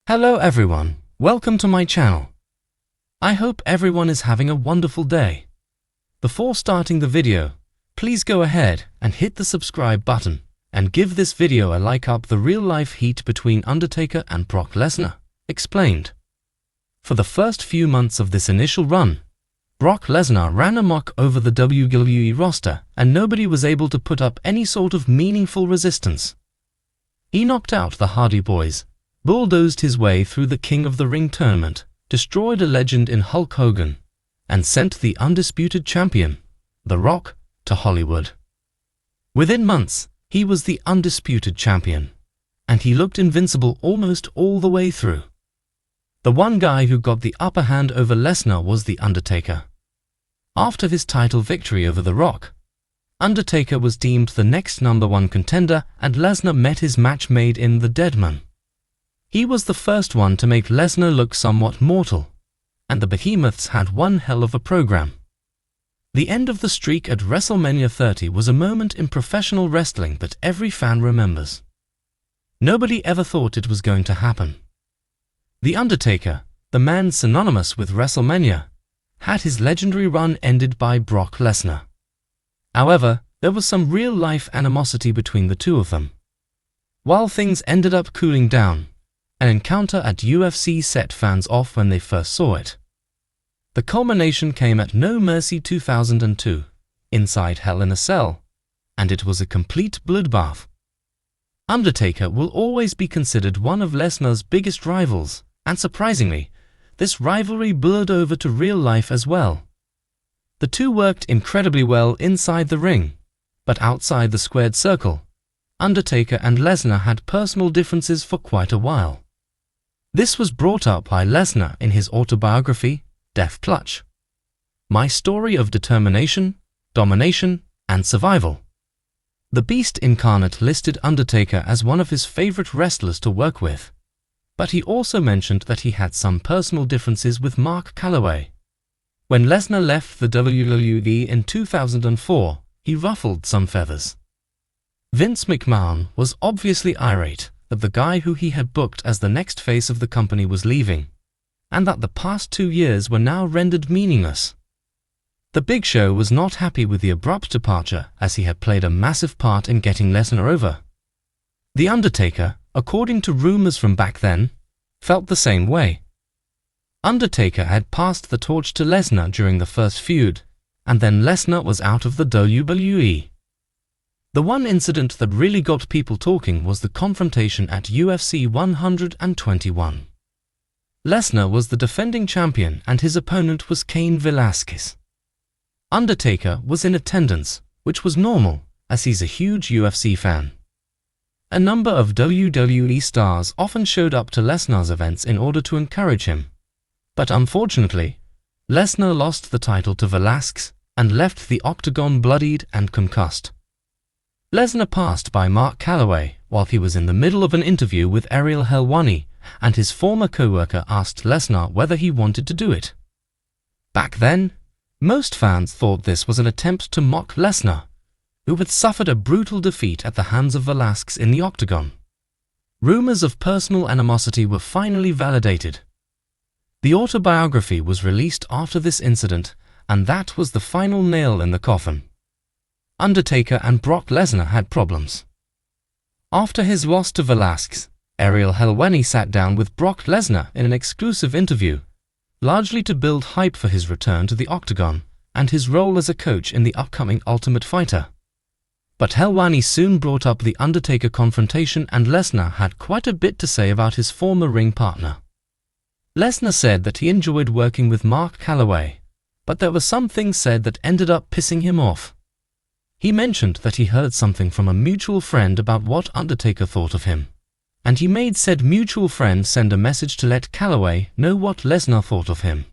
Hello everyone, welcome to my channel. I hope everyone is having a wonderful day. Before starting the video, please go ahead and hit the subscribe button and give this video a like up. The real-life heat between Undertaker and Brock Lesnar, explained. For the first few months of this initial run, Brock Lesnar ran amok over the WWE roster and nobody was able to put up any sort of meaningful resistance. He knocked out the Hardy Boys, bulldozed his way through the King of the Ring tournament, destroyed a legend in Hulk Hogan, and sent the undisputed champion, The Rock, to Hollywood. Within months, he was the undisputed champion, and he looked invincible almost all the way through. The one guy who got the upper hand over Lesnar was The Undertaker. After his title victory over The Rock, Undertaker was deemed the next #1 contender and Lesnar met his match made in The Deadman. He was the first one to make Lesnar look somewhat mortal, and the Behemoths had one hell of a program. The end of the streak at WrestleMania 30 was a moment in professional wrestling that every fan remembers. Nobody ever thought it was going to happen. The Undertaker, the man synonymous with WrestleMania, had his legendary run ended by Brock Lesnar. However, there was some real-life animosity between the two of them. While things ended up cooling down, an encounter at UFC set fans off when they first saw it. The culmination came at No Mercy 2002, inside Hell in a Cell, and it was a complete bloodbath. Undertaker will always be considered one of Lesnar's biggest rivals, and surprisingly, this rivalry blurred over to real life as well. The two worked incredibly well inside the ring, but outside the squared circle, Undertaker and Lesnar had personal differences for quite a while. This was brought up by Lesnar in his autobiography, Death Clutch: My Story of Determination, Domination, and Survival. The Beast incarnate listed Undertaker as one of his favorite wrestlers to work with, but he also mentioned that he had some personal differences with Mark Calloway. When Lesnar left the WWE in 2004, he ruffled some feathers. Vince McMahon was obviously irate that the guy who he had booked as the next face of the company was leaving, and that the past 2 years were now rendered meaningless. The Big Show was not happy with the abrupt departure, as he had played a massive part in getting Lesnar over. The Undertaker, according to rumors from back then, felt the same way. Undertaker had passed the torch to Lesnar during the first feud, and then Lesnar was out of the WWE. The one incident that really got people talking was the confrontation at UFC 121. Lesnar was the defending champion and his opponent was Cain Velasquez. Undertaker was in attendance, which was normal, as he's a huge UFC fan. A number of WWE stars often showed up to Lesnar's events in order to encourage him. But unfortunately, Lesnar lost the title to Velasquez and left the octagon bloodied and concussed. Lesnar passed by Mark Calloway while he was in the middle of an interview with Ariel Helwani, and his former co-worker asked Lesnar whether he wanted to do it. Back then, most fans thought this was an attempt to mock Lesnar, who had suffered a brutal defeat at the hands of Velasquez in the octagon. Rumors of personal animosity were finally validated. The autobiography was released after this incident, and that was the final nail in the coffin. Undertaker and Brock Lesnar had problems. After his loss to Velasquez, Ariel Helwani sat down with Brock Lesnar in an exclusive interview, largely to build hype for his return to the octagon and his role as a coach in the upcoming Ultimate Fighter. But Helwani soon brought up the Undertaker confrontation and Lesnar had quite a bit to say about his former ring partner. Lesnar said that he enjoyed working with Mark Calloway, but there were some things said that ended up pissing him off. He mentioned that he heard something from a mutual friend about what Undertaker thought of him, and he made said mutual friend send a message to let Calloway know what Lesnar thought of him.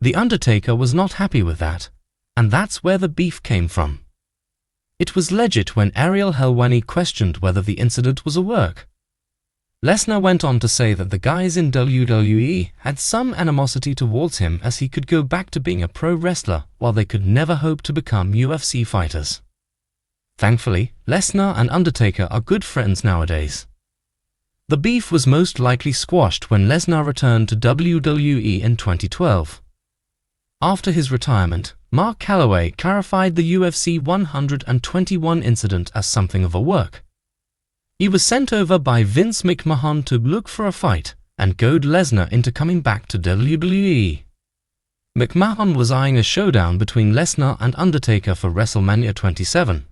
The Undertaker was not happy with that, and that's where the beef came from. It was legit when Ariel Helwani questioned whether the incident was a work. Lesnar went on to say that the guys in WWE had some animosity towards him as he could go back to being a pro wrestler while they could never hope to become UFC fighters. Thankfully, Lesnar and Undertaker are good friends nowadays. The beef was most likely squashed when Lesnar returned to WWE in 2012. After his retirement, Mark Calloway clarified the UFC 121 incident as something of a work. He was sent over by Vince McMahon to look for a fight and goad Lesnar into coming back to WWE. McMahon was eyeing a showdown between Lesnar and Undertaker for WrestleMania 27,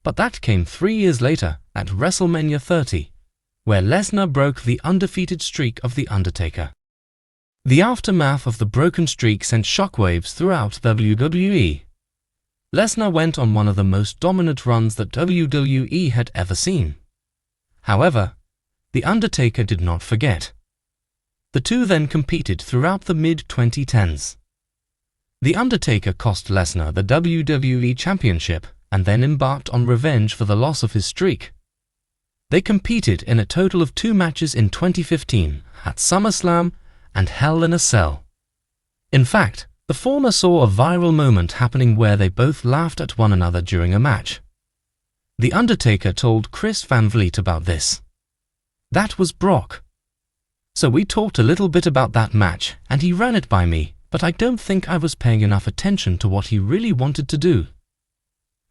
but that came 3 years later at WrestleMania 30, where Lesnar broke the undefeated streak of The Undertaker. The aftermath of the broken streak sent shockwaves throughout WWE. Lesnar went on one of the most dominant runs that WWE had ever seen. However, The Undertaker did not forget. The two then competed throughout the mid-2010s. The Undertaker cost Lesnar the WWE Championship and then embarked on revenge for the loss of his streak. They competed in a total of 2 matches in 2015 at SummerSlam and Hell in a Cell. In fact, the former saw a viral moment happening where they both laughed at one another during a match. The Undertaker told Chris Van Vliet about this. That was Brock. So we talked a little bit about that match and he ran it by me, but I don't think I was paying enough attention to what he really wanted to do.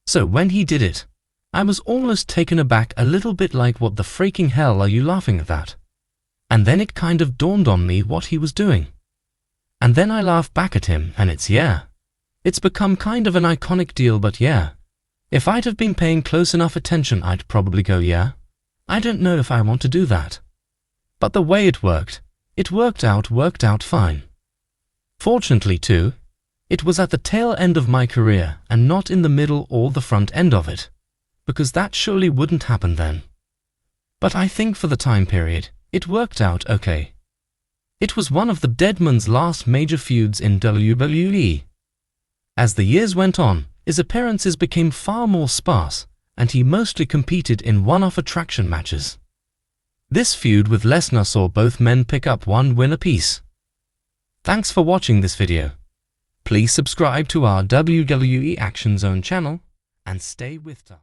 So when he did it, I was almost taken aback, a little bit like, what the freaking hell are you laughing at that? And then it kind of dawned on me what he was doing. And then I laughed back at him and it's become kind of an iconic deal, but yeah. If I'd have been paying close enough attention, I'd probably go, yeah, I don't know if I want to do that. But the way it worked out fine. Fortunately too, it was at the tail end of my career and not in the middle or the front end of it, because that surely wouldn't happen then. But I think for the time period, it worked out okay. It was one of the Deadman's last major feuds in WWE. As the years went on, his appearances became far more sparse, and he mostly competed in one-off attraction matches. This feud with Lesnar saw both men pick up 1 win apiece. Thanks for watching this video. Please subscribe to our WWE Action Zone channel and stay with us.